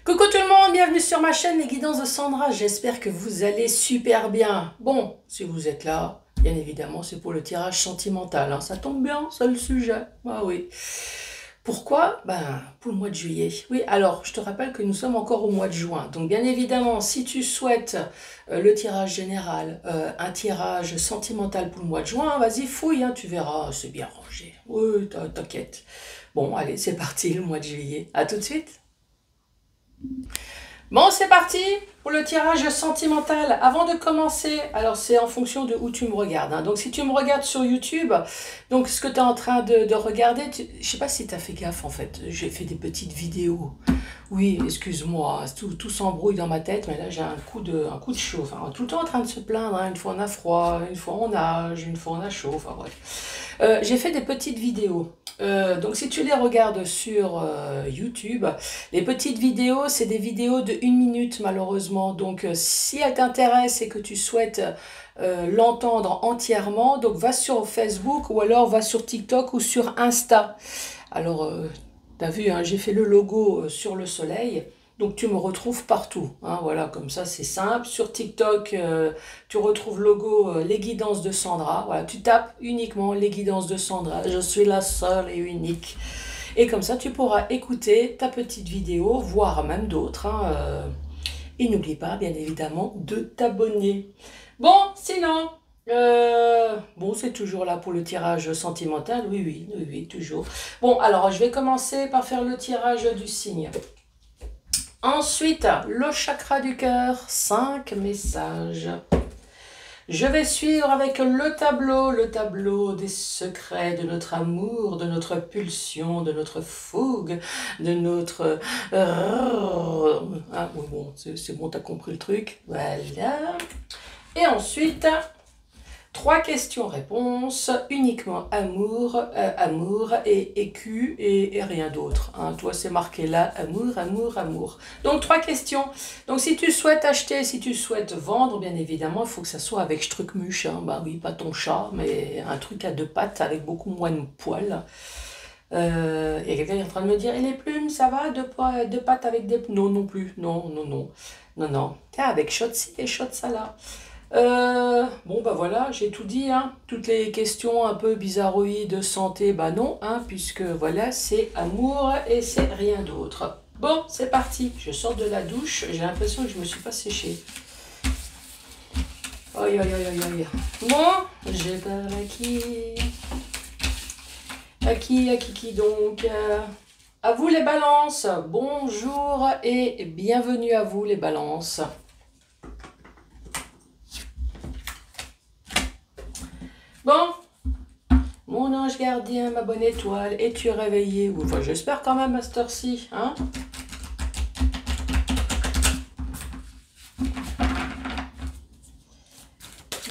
Coucou tout le monde, bienvenue sur ma chaîne Les Guidances de Sandra, j'espère que vous allez super bien. Bon, si vous êtes là, bien évidemment c'est pour le tirage sentimental, hein. Ça tombe bien, c'est le sujet, ah oui. Pourquoi? Ben, pour le mois de juillet. Oui, alors, je te rappelle que nous sommes encore au mois de juin. Donc, bien évidemment, si tu souhaites le tirage général, un tirage sentimental pour le mois de juin, vas-y, fouille, hein, tu verras, c'est bien rangé. Oui, t'inquiète. Bon, allez, c'est parti, le mois de juillet. À tout de suite. Bon, c'est parti pour le tirage sentimental. Avant de commencer, alors c'est en fonction de où tu me regardes, hein. Donc si tu me regardes sur YouTube, donc ce que tu es en train de regarder, je sais pas si tu as fait gaffe en fait, j'ai fait des petites vidéos. Oui, excuse-moi, tout s'embrouille dans ma tête, mais là j'ai un coup de chaud. Enfin, tout le temps en train de se plaindre, hein. Une fois on a froid, une fois on nage, une fois on a chaud, enfin bref. J'ai fait des petites vidéos. Donc si tu les regardes sur YouTube, les petites vidéos, c'est des vidéos de 1 minute malheureusement. Donc si elles t'intéressent et que tu souhaites l'entendre entièrement, donc va sur Facebook ou alors va sur TikTok ou sur Insta. Alors, t'as vu, hein, j'ai fait le logo sur le soleil. Donc tu me retrouves partout, hein, voilà, comme ça c'est simple. Sur TikTok, tu retrouves le logo Les Guidances de Sandra. Voilà, tu tapes uniquement Les Guidances de Sandra. Je suis la seule et unique. Et comme ça, tu pourras écouter ta petite vidéo, voire même d'autres, hein, et n'oublie pas, bien évidemment, de t'abonner. Bon, sinon, bon, c'est toujours là pour le tirage sentimental. Oui, oui, oui, oui, toujours. Bon, alors, je vais commencer par faire le tirage du signe. Ensuite, le chakra du cœur, 5 messages. Je vais suivre avec le tableau des secrets de notre amour, de notre pulsion, de notre fougue, de notre... Ah, oui, bon, c'est bon, t'as compris le truc. Voilà. Et ensuite, 3 questions-réponses, uniquement amour et écu et rien d'autre, hein. Toi, c'est marqué là, amour, amour, amour. Donc, 3 questions. Donc, si tu souhaites acheter, si tu souhaites vendre, bien évidemment, il faut que ça soit avec Strucmuche, hein. Bah oui, pas ton chat, mais un truc à 2 pattes avec beaucoup moins de poils. Il y a quelqu'un qui est en train de me dire, et les plumes, ça va, deux pattes avec des... Non, non plus, non, non, non, non, non. Tiens, avec shot-ci et shot-ça là. Bon bah voilà, j'ai tout dit, hein. Toutes les questions un peu bizarroïdes de santé, bah non, hein, puisque voilà, c'est amour et c'est rien d'autre. Bon, c'est parti, je sors de la douche, j'ai l'impression que je me suis pas séchée. Aïe aïe aïe aïe aïe. Bon, je parle à qui? À qui donc? À vous les balances, bonjour et bienvenue à vous les balances. Bon, mon ange gardien, ma bonne étoile, es-tu réveillé? Enfin, j'espère quand même à cette heure-ci, hein?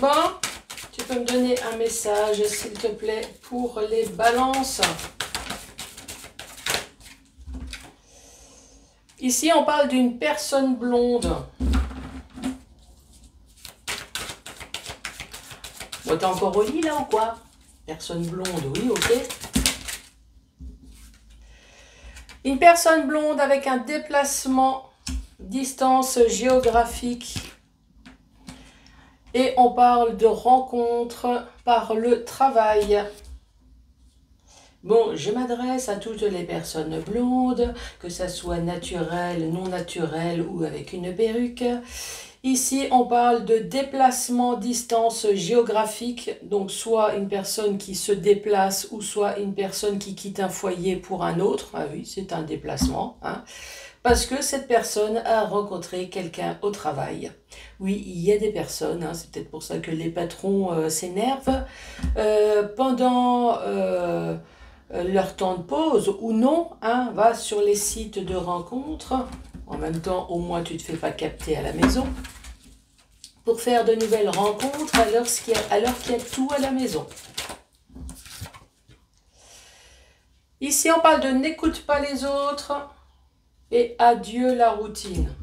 Bon, tu peux me donner un message, s'il te plaît, pour les balances. Ici, on parle d'une personne blonde. Bon, t'es encore au lit, là, ou quoi? Personne blonde, oui, ok. Une personne blonde avec un déplacement, distance géographique. Et on parle de rencontre par le travail. Bon, je m'adresse à toutes les personnes blondes, que ça soit naturel, non naturel ou avec une perruque. Ici, on parle de déplacement, distance géographique, donc soit une personne qui se déplace ou soit une personne qui quitte un foyer pour un autre. Ah oui, c'est un déplacement, hein, parce que cette personne a rencontré quelqu'un au travail. Oui, il y a des personnes, hein, c'est peut-être pour ça que les patrons s'énervent, pendant leur temps de pause ou non, hein, va sur les sites de rencontres. En même temps, au moins, tu ne te fais pas capter à la maison. Pour faire de nouvelles rencontres alors qu'il y a tout à la maison. Ici, on parle de n'écoute pas les autres et adieu la routine.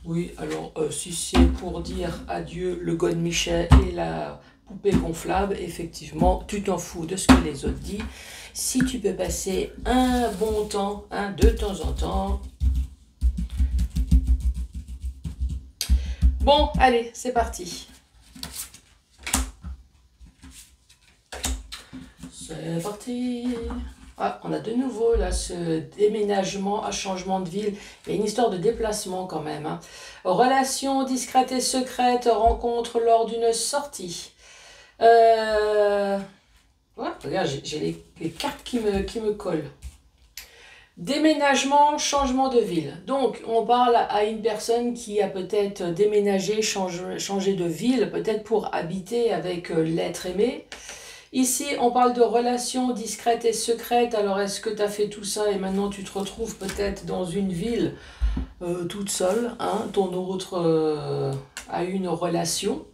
Oui, alors, si c'est pour dire adieu le godemiché et la poupée gonflable, effectivement, tu t'en fous de ce que les autres disent. Si tu peux passer un bon temps, hein, de temps en temps, Bon, allez, c'est parti. C'est parti. Ah, on a de nouveau là ce déménagement, un changement de ville. Il y a une histoire de déplacement quand même. Hein. Relation discrète et secrète, rencontre lors d'une sortie. Ouais, regarde, j'ai les cartes qui me collent. Déménagement, changement de ville. Donc, on parle à une personne qui a peut-être déménagé, changé de ville, peut-être pour habiter avec l'être aimé. Ici, on parle de relations discrètes et secrètes. Alors, est-ce que tu as fait tout ça et maintenant tu te retrouves peut-être dans une ville toute seule, hein, ton autre a eu une relation.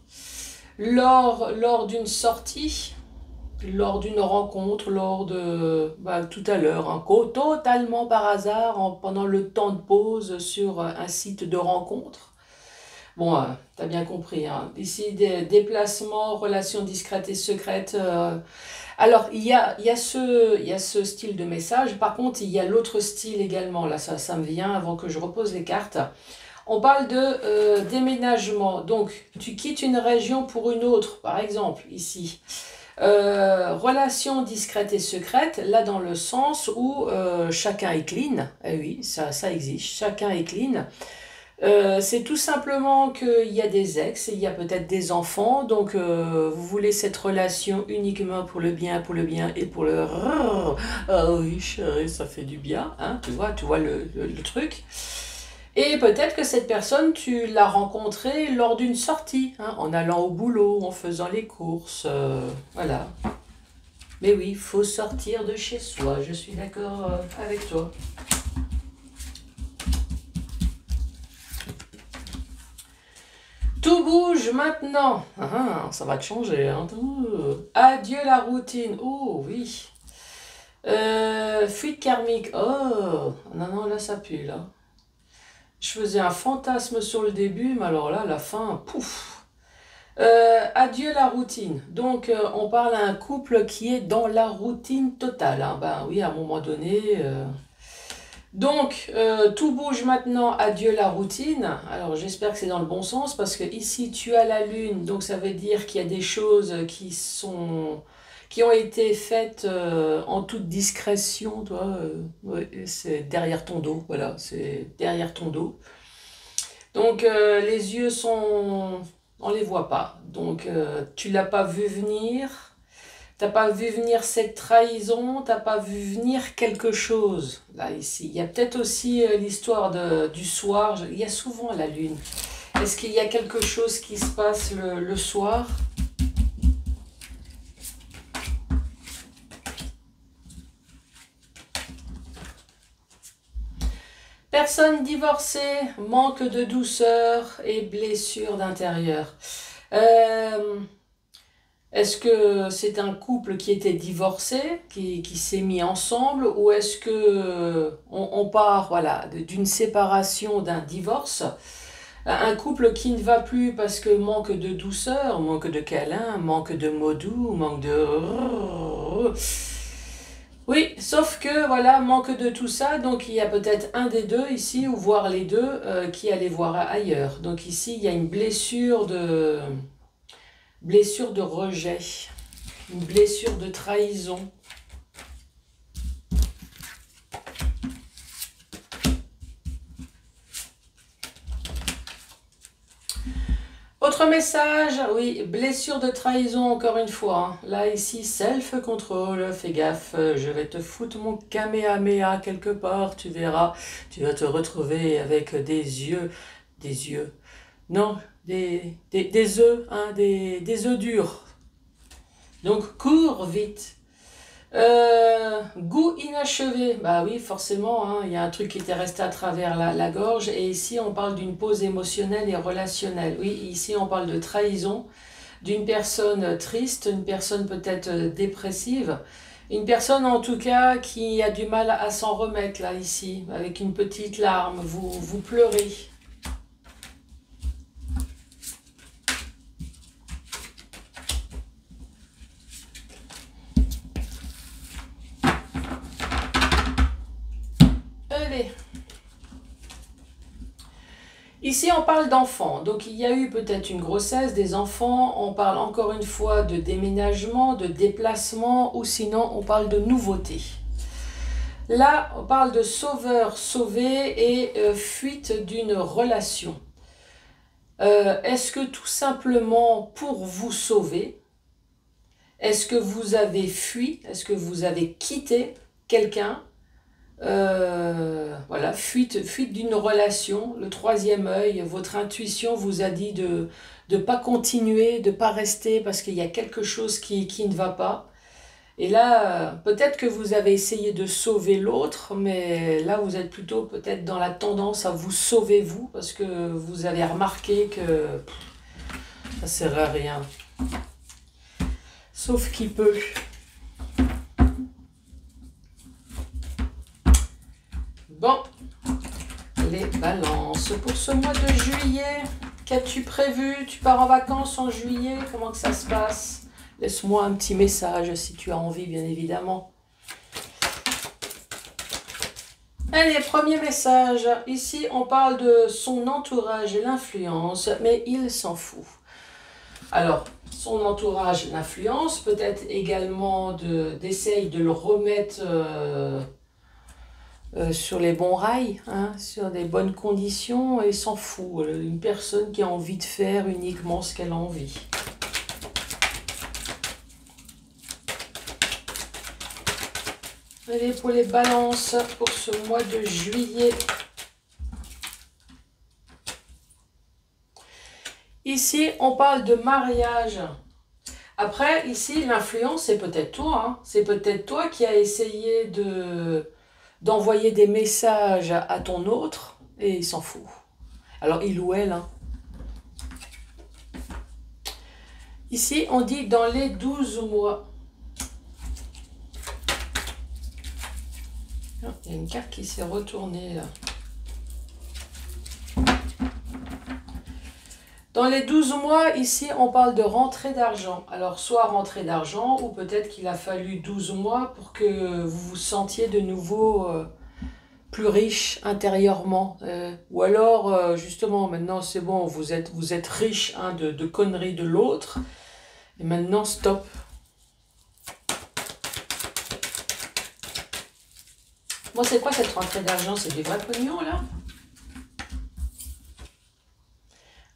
Lors d'une sortie, lors d'une rencontre, lors de tout à l'heure, hein, totalement par hasard, pendant le temps de pause sur un site de rencontre. Bon, tu as bien compris. Hein. Ici, des déplacements, relations discrètes et secrètes. Alors, il y a ce style de message. Par contre, il y a l'autre style également. Là, ça me vient avant que je repose les cartes. On parle de déménagement. Donc, tu quittes une région pour une autre, par exemple, ici. Relation discrète et secrète, là dans le sens où chacun est clean, eh oui, ça existe, chacun est clean. C'est tout simplement qu'il y a des ex, il y a peut-être des enfants, donc vous voulez cette relation uniquement pour le bien et pour le... Ah oui chérie, ça fait du bien, hein, tu vois le truc. Et peut-être que cette personne, tu l'as rencontrée lors d'une sortie, hein, en allant au boulot, en faisant les courses, voilà. Mais oui, il faut sortir de chez soi, je suis d'accord avec toi. Tout bouge maintenant. Ça va te changer. Hein. Adieu la routine. Oh oui. Fuite karmique. Oh, non, là ça pue, là. Je faisais un fantasme sur le début, mais alors là, la fin, pouf. Adieu la routine. Donc, on parle à un couple qui est dans la routine totale. Hein. Ben oui, à un moment donné. Donc, tout bouge maintenant, adieu la routine. Alors, j'espère que c'est dans le bon sens, parce que ici, tu as la lune, donc ça veut dire qu'il y a des choses qui ont été faites en toute discrétion, toi. Ouais, c'est derrière ton dos, voilà, c'est derrière ton dos. Donc, les yeux sont... On les voit pas. Donc, tu l'as pas vu venir. T'as pas vu venir cette trahison, t'as pas vu venir quelque chose, là, ici. Il y a peut-être aussi l'histoire du soir, il y a souvent la lune. Est-ce qu'il y a quelque chose qui se passe le soir? Personne divorcée, manque de douceur et blessure d'intérieur. Est-ce que c'est un couple qui était divorcé, qui s'est mis ensemble, ou est-ce que on part voilà, d'une séparation, d'un divorce? Un couple qui ne va plus parce que manque de douceur, manque de câlin, manque de mots doux, manque de... Oui, sauf que voilà, manque de tout ça, donc il y a peut-être un des deux ici, ou voire les deux, qui allait voir ailleurs. Donc ici, il y a une blessure de rejet, une blessure de trahison. Autre message, oui, blessure de trahison encore une fois. Hein. Là, ici, self-control, fais gaffe, je vais te foutre mon kamehameha quelque part, tu verras. Tu vas te retrouver avec des yeux, non, des œufs, hein, des œufs durs. Donc, cours vite. Goût inachevé, bah oui forcément, hein, il y a un truc qui était resté à travers la gorge et ici on parle d'une pause émotionnelle et relationnelle. Oui, ici on parle de trahison, d'une personne triste, une personne peut-être dépressive, une personne en tout cas qui a du mal à s'en remettre là ici, avec une petite larme, vous pleurez. Ici, on parle d'enfants. Donc, il y a eu peut-être une grossesse, des enfants. On parle encore une fois de déménagement, de déplacement, ou sinon, on parle de nouveauté. Là, on parle de sauveur, sauvé et fuite d'une relation. Est-ce que tout simplement pour vous sauver, est-ce que vous avez fui, est-ce que vous avez quitté quelqu'un? Voilà, fuite d'une relation, le troisième œil, votre intuition vous a dit de ne pas continuer, de ne pas rester parce qu'il y a quelque chose qui ne va pas. Et là, peut-être que vous avez essayé de sauver l'autre, mais là, vous êtes plutôt peut-être dans la tendance à vous sauver vous, parce que vous avez remarqué que ça ne sert à rien. Sauf qui peut. Bon, les balances. Pour ce mois de juillet, qu'as-tu prévu? Tu pars en vacances en juillet? Comment que ça se passe? Laisse-moi un petit message si tu as envie, bien évidemment. Allez, premier message. Ici, on parle de son entourage et l'influence, mais il s'en fout. Alors, son entourage, l'influence, peut-être également d'essayer de le remettre sur les bons rails, hein, sur des bonnes conditions, et s'en fout. Une personne qui a envie de faire uniquement ce qu'elle a envie. Allez, pour les balances, pour ce mois de juillet. Ici, on parle de mariage. Après, ici, l'influence, c'est peut-être toi. Hein. C'est peut-être toi qui as essayé d'envoyer des messages à ton autre et il s'en fout. Alors, il ou elle. Hein. Ici, on dit dans les 12 mois. Il y a une carte qui s'est retournée là. Dans les 12 mois, ici, on parle de rentrée d'argent. Alors, soit rentrée d'argent, ou peut-être qu'il a fallu 12 mois pour que vous vous sentiez de nouveau plus riche intérieurement. Ou alors, justement, maintenant, c'est bon, vous êtes riche hein, de conneries de l'autre. Et maintenant, stop. Bon, c'est quoi cette rentrée d'argent? C'est des vrais pognons, là?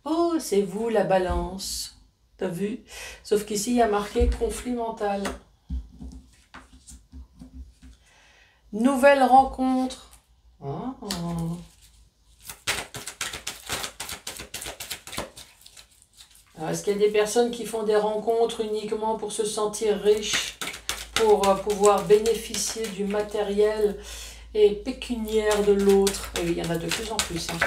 Oh, c'est vous, la balance. T'as vu? Sauf qu'ici, il y a marqué conflit mental. Nouvelle rencontre. Oh. Alors, est-ce qu'il y a des personnes qui font des rencontres uniquement pour se sentir riches, pour pouvoir bénéficier du matériel et pécuniaire de l'autre? Et oui, il y en a de plus en plus. Hein.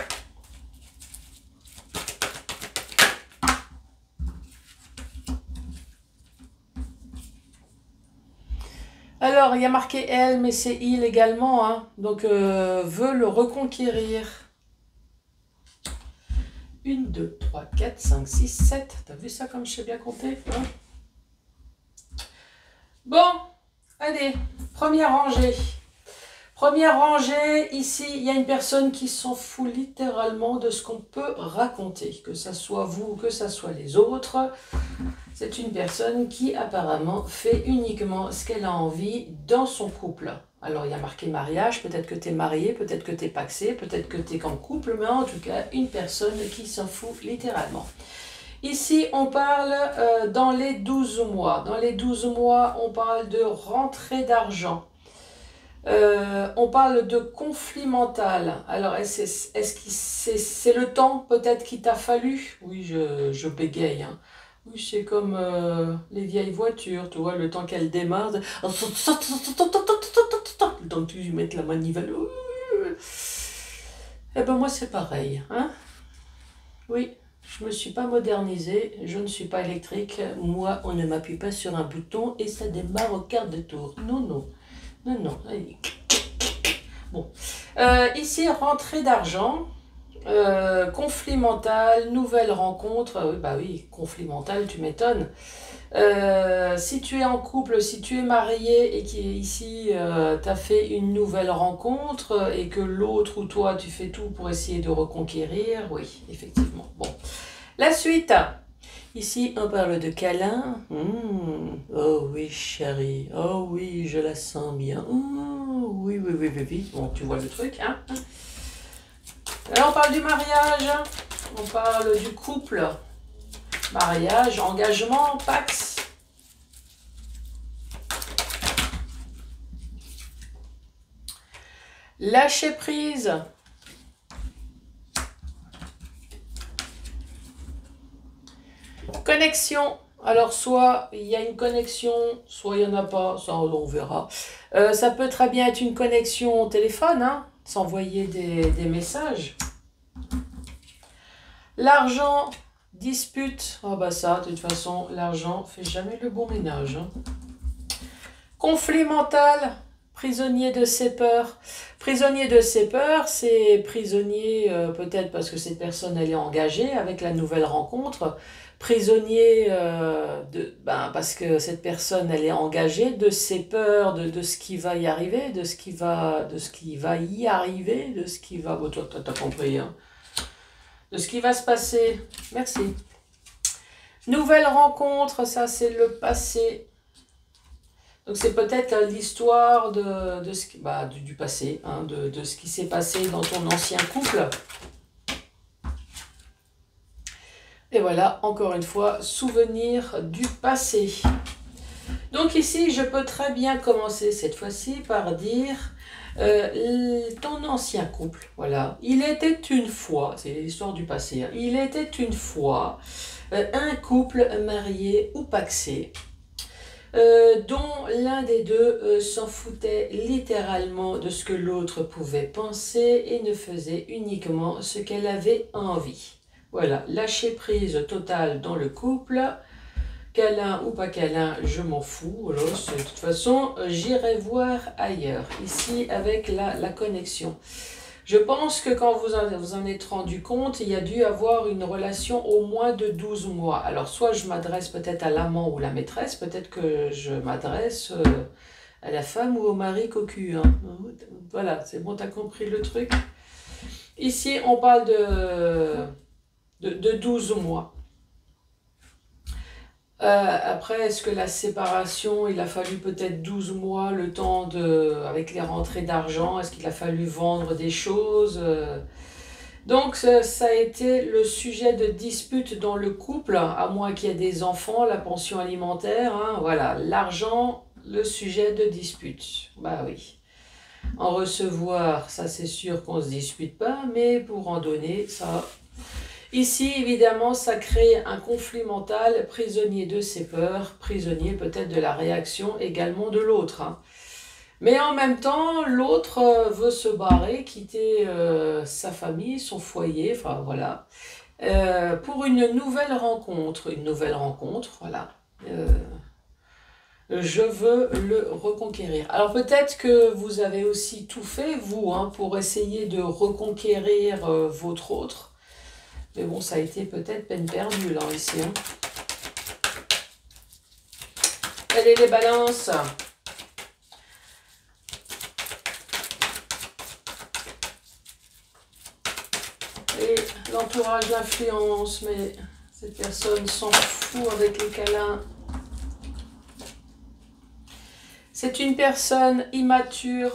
Alors, il y a marqué elle, mais c'est il également. Hein. Donc, veut le reconquérir. 1, 2, 3, 4, 5, 6, 7. T'as vu ça comme je sais bien compter hein? Bon, allez, première rangée. Première rangée, ici, il y a une personne qui s'en fout littéralement de ce qu'on peut raconter. Que ça soit vous, que ça soit les autres. C'est une personne qui apparemment fait uniquement ce qu'elle a envie dans son couple. Alors il y a marqué mariage, peut-être que tu es marié, peut-être que tu es paxé, peut-être que tu es qu'en couple, mais en tout cas une personne qui s'en fout littéralement. Ici on parle dans les 12 mois. Dans les 12 mois on parle de rentrée d'argent. On parle de conflit mental. Alors est-ce que c'est le temps peut-être qu'il t'a fallu? Oui, je bégaye. Hein. Oui, c'est comme les vieilles voitures, tu vois, le temps qu'elles démarrent, le temps que tu mettes la manivelle. Eh ben moi c'est pareil, hein. Oui, je me suis pas modernisée, je ne suis pas électrique, moi on ne m'appuie pas sur un bouton et ça démarre au quart de tour. Non, non, non, non, allez. Bon, ici rentrée d'argent. Conflit mental, nouvelle rencontre, bah oui, conflit mental, tu m'étonnes. Si tu es en couple, si tu es marié et qu'ici tu as fait une nouvelle rencontre et que l'autre ou toi tu fais tout pour essayer de reconquérir, oui, effectivement. Bon, la suite. Ici, on parle de câlin. Oh oui, chérie. Oh oui, je la sens bien. Oh, oui, oui, oui, oui, oui. Bon, tu vois le truc, hein. Là, on parle du mariage. On parle du couple. Mariage, engagement, pax. Lâcher prise. Connexion. Alors, soit il y a une connexion, soit il n'y en a pas, ça on verra. Ça peut très bien être une connexion au téléphone, hein, s'envoyer des messages. L'argent, dispute. Ah bah ça, de toute façon, l'argent fait jamais le bon ménage. Hein. Conflit mental, prisonnier de ses peurs. Prisonnier de ses peurs, c'est prisonnier peut-être parce que cette personne elle est engagée avec la nouvelle rencontre. Prisonnier parce que cette personne elle est engagée de ses peurs, de ce qui va y arriver, de ce qui va y arriver, de ce qui va. Bon, toi, t'as compris, hein. De ce qui va se passer. Merci. Nouvelle rencontre, ça c'est le passé. Donc c'est peut-être l'histoire de ce du passé, hein, de ce qui s'est passé dans ton ancien couple. Et voilà, encore une fois, souvenir du passé. Donc ici, je peux très bien commencer cette fois-ci par dire ton ancien couple, voilà. Il était une fois, c'est l'histoire du passé, hein, il était une fois un couple marié ou pacsé. Dont l'un des deux s'en foutait littéralement de ce que l'autre pouvait penser et ne faisait uniquement ce qu'elle avait envie. Voilà, lâcher prise totale dans le couple, câlin ou pas câlin, je m'en fous, alors, de toute façon, j'irai voir ailleurs, ici avec la connexion. Je pense que quand vous en êtes rendu compte, il y a dû avoir une relation au moins de 12 mois. Alors, soit je m'adresse peut-être à l'amant ou la maîtresse, peut-être que je m'adresse à la femme ou au mari cocu. Hein. Voilà, c'est bon, t'as compris le truc. Ici, on parle de 12 mois. Après, est-ce que la séparation, il a fallu peut-être 12 mois, le temps avec les rentrées d'argent, est-ce qu'il a fallu vendre des choses Donc, ça a été le sujet de dispute dans le couple, à moins qu'il y ait des enfants, la pension alimentaire, hein, voilà, l'argent, le sujet de dispute. Bah oui. En recevoir, ça c'est sûr qu'on ne se dispute pas, mais pour en donner, ça... Ici, évidemment, ça crée un conflit mental, prisonnier de ses peurs, prisonnier peut-être de la réaction également de l'autre. Hein. Mais en même temps, l'autre veut se barrer, quitter sa famille, son foyer, enfin voilà, pour une nouvelle rencontre. Une nouvelle rencontre, voilà. Je veux le reconquérir. Alors peut-être que vous avez aussi tout fait, vous, hein, pour essayer de reconquérir votre autre. Mais bon, ça a été peut-être peine perdue, là, ici. Hein. Allez, les balances. Et l'entourage, l'influence, mais cette personne s'en fout avec les câlins. C'est une personne immature.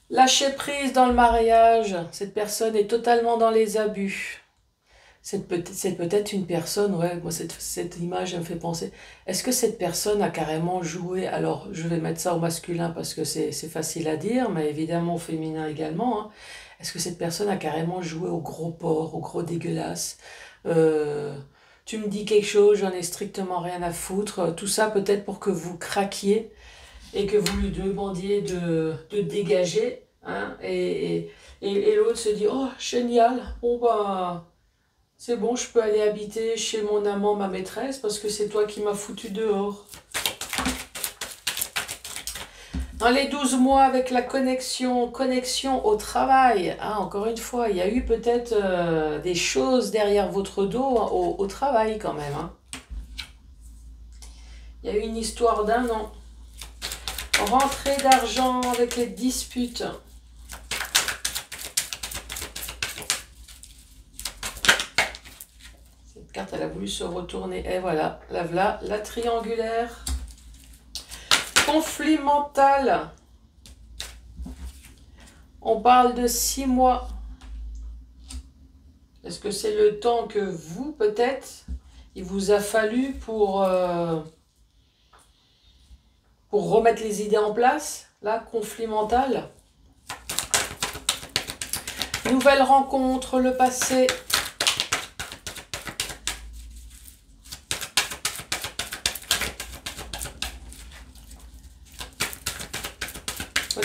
Lâcher prise dans le mariage, cette personne est totalement dans les abus. C'est peut-être une personne, ouais, moi cette image elle me fait penser, est-ce que cette personne a carrément joué, alors je vais mettre ça au masculin parce que c'est facile à dire, mais évidemment au féminin également, hein. Est-ce que cette personne a carrément joué au gros porc, au gros dégueulasse tu me dis quelque chose, j'en ai strictement rien à foutre, tout ça peut-être pour que vous craquiez, et que vous lui demandiez de dégager, hein, et l'autre se dit « Oh, génial, bon bah, c'est bon, je peux aller habiter chez mon amant, ma maîtresse, parce que c'est toi qui m'as foutu dehors. » Dans les 12 mois avec la connexion au travail, hein, encore une fois, il y a eu peut-être des choses derrière votre dos hein, au travail quand même. Hein. Il y a eu une histoire d'un an. Rentrée d'argent avec les disputes. Cette carte, elle a voulu se retourner. Et voilà, la triangulaire. Conflit mental. On parle de 6 mois. Est-ce que c'est le temps que vous, peut-être, il vous a fallu pour remettre les idées en place? Là, conflit mental. Nouvelle rencontre, le passé.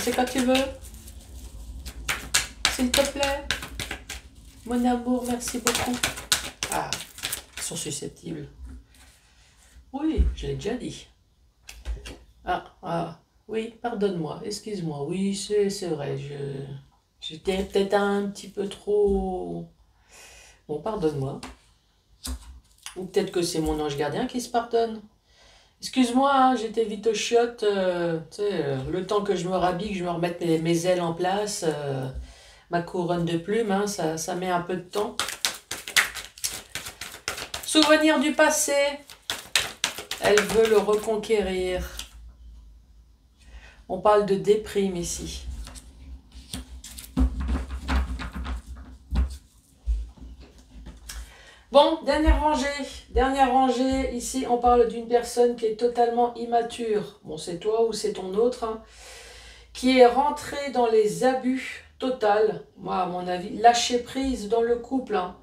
C'est quand tu veux. S'il te plaît. Mon amour, merci beaucoup. Ah, ils sont susceptibles. Oui, je l'ai déjà dit. Oui, pardonne-moi, excuse-moi. Oui, c'est vrai, j'étais peut-être un petit peu trop... Bon, pardonne-moi. Ou peut-être que c'est mon ange gardien qui se pardonne. Excuse-moi, hein, j'étais vite aux chiottes. Le temps que je me rhabille, que je me remette mes ailes en place, ma couronne de plumes, hein, ça met un peu de temps. Souvenir du passé. Elle veut le reconquérir. On parle de déprime ici. Bon, dernière rangée. Dernière rangée, ici on parle d'une personne qui est totalement immature. Bon, c'est toi ou c'est ton autre. Hein, qui est rentrée dans les abus total. Moi, à mon avis, lâcher prise dans le couple. Hein.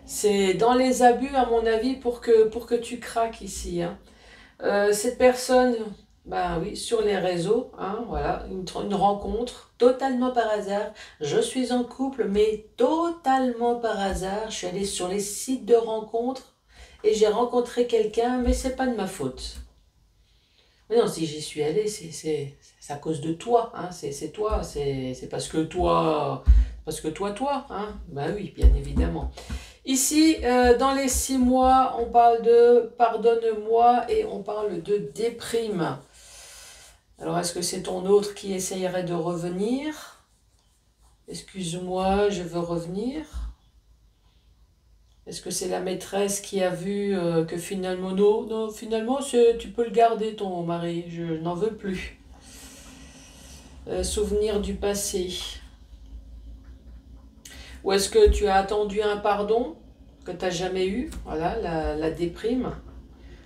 C'est dans les abus, à mon avis, pour que tu craques ici. Hein. Cette personne, ben oui, sur les réseaux, hein, voilà, une rencontre totalement par hasard. Je suis en couple, mais totalement par hasard. Je suis allée sur les sites de rencontres et j'ai rencontré quelqu'un, mais c'est pas de ma faute. Mais non, si j'y suis allée, c'est à cause de toi, hein, c'est toi, c'est parce que toi, hein, ben oui, bien évidemment. Ici, dans les 6 mois, on parle de pardonne-moi et on parle de déprime. Alors, est-ce que c'est ton autre qui essayerait de revenir? Excuse-moi, je veux revenir. Est-ce que c'est la maîtresse qui a vu que finalement, non, finalement, tu peux le garder, ton mari, je n'en veux plus. Souvenir du passé. Ou est-ce que tu as attendu un pardon que tu n'as jamais eu? Voilà, la déprime.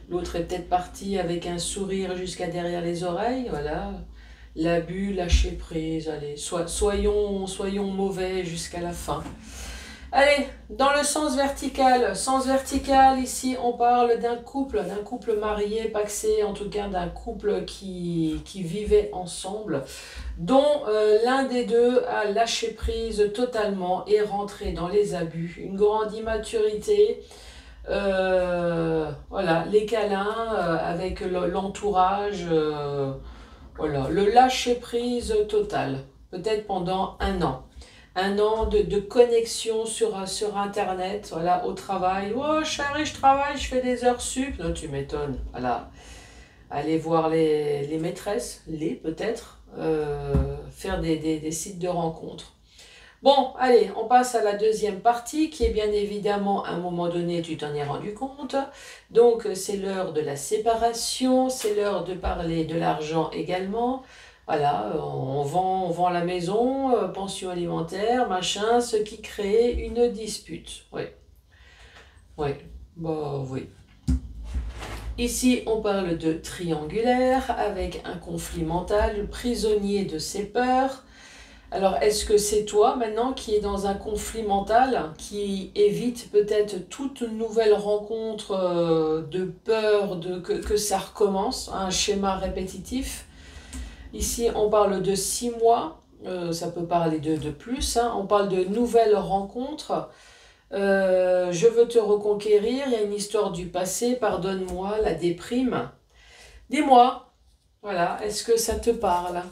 L'autre est peut-être parti avec un sourire jusqu'à derrière les oreilles. Voilà, l'abus, lâcher prise. Allez, soyons mauvais jusqu'à la fin. Allez, dans le sens vertical. Sens vertical, ici, on parle d'un couple marié, pacsé, en tout cas d'un couple qui vivait ensemble, dont l'un des deux a lâché prise totalement et rentré dans les abus. Une grande immaturité, voilà, les câlins avec l'entourage, voilà, le lâcher prise total, peut-être pendant un an. Un an de connexion sur Internet, voilà, au travail. Oh chérie, je travaille, je fais des heures sup. Non, tu m'étonnes. Voilà. Aller voir les maîtresses, peut-être, faire des sites de rencontres. Bon, allez, on passe à la deuxième partie qui est bien évidemment, à un moment donné, tu t'en es rendu compte. Donc, c'est l'heure de la séparation, c'est l'heure de parler de l'argent également. Voilà, on vend la maison, pension alimentaire, machin, ce qui crée une dispute. Oui, oui, bah oui. Ici, on parle de triangulaire avec un conflit mental, prisonnier de ses peurs. Alors, est-ce que c'est toi maintenant qui est dans un conflit mental, qui évite peut-être toute nouvelle rencontre de peur que ça recommence, un schéma répétitif? Ici, on parle de 6 mois, ça peut parler de plus, hein. On parle de nouvelles rencontres. Je veux te reconquérir, il y a une histoire du passé, pardonne-moi, la déprime. Dis-moi, Voilà, est-ce que ça te parle?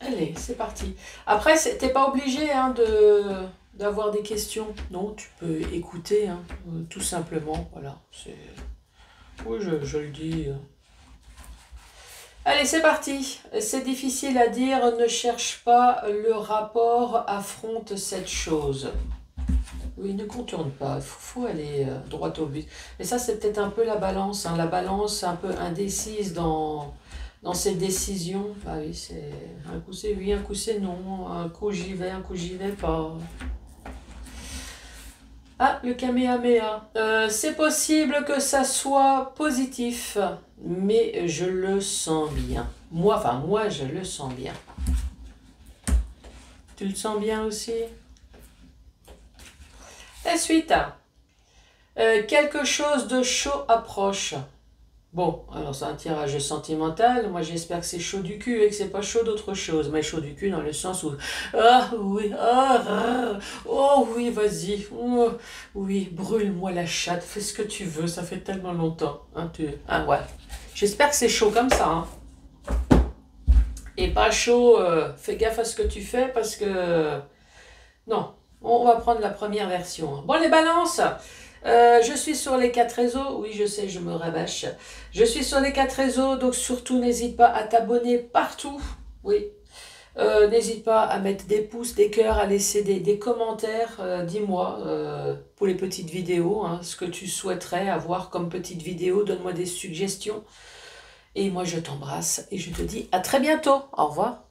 Allez, c'est parti. Après, t'es pas obligé hein, d'avoir des questions. Non, tu peux écouter, hein, tout simplement. Voilà, c'est... Oui, je le dis. Allez, c'est parti. C'est difficile à dire, ne cherche pas le rapport, affronte cette chose. Oui, ne contourne pas, il faut aller droit au but. Mais ça, c'est peut-être un peu la balance, hein, la balance un peu indécise dans ses décisions. Ah oui, c'est un coup c'est oui, un coup c'est non, un coup j'y vais, un coup j'y vais pas. Ah, le Kamehameha. C'est possible que ça soit positif, mais je le sens bien. Moi, je le sens bien. Tu le sens bien aussi? La suite. Quelque chose de chaud approche. Bon, alors c'est un tirage sentimental. Moi j'espère que c'est chaud du cul et que c'est pas chaud d'autre chose. Mais chaud du cul dans le sens où... Ah oui, oh oui, vas-y. Oh, oui, brûle-moi la chatte, fais ce que tu veux, ça fait tellement longtemps. Hein, ah ouais. J'espère que c'est chaud comme ça. Hein. Et pas chaud, fais gaffe à ce que tu fais parce que... Non, on va prendre la première version. Bon, les balances, je suis sur les 4 réseaux. Oui, je sais, je me rabâche. Je suis sur les 4 réseaux, donc surtout n'hésite pas à t'abonner partout. Oui, n'hésite pas à mettre des pouces, des cœurs, à laisser des commentaires. Dis-moi pour les petites vidéos, hein, ce que tu souhaiterais avoir comme petite vidéo. Donne-moi des suggestions. Et moi, je t'embrasse et je te dis à très bientôt. Au revoir.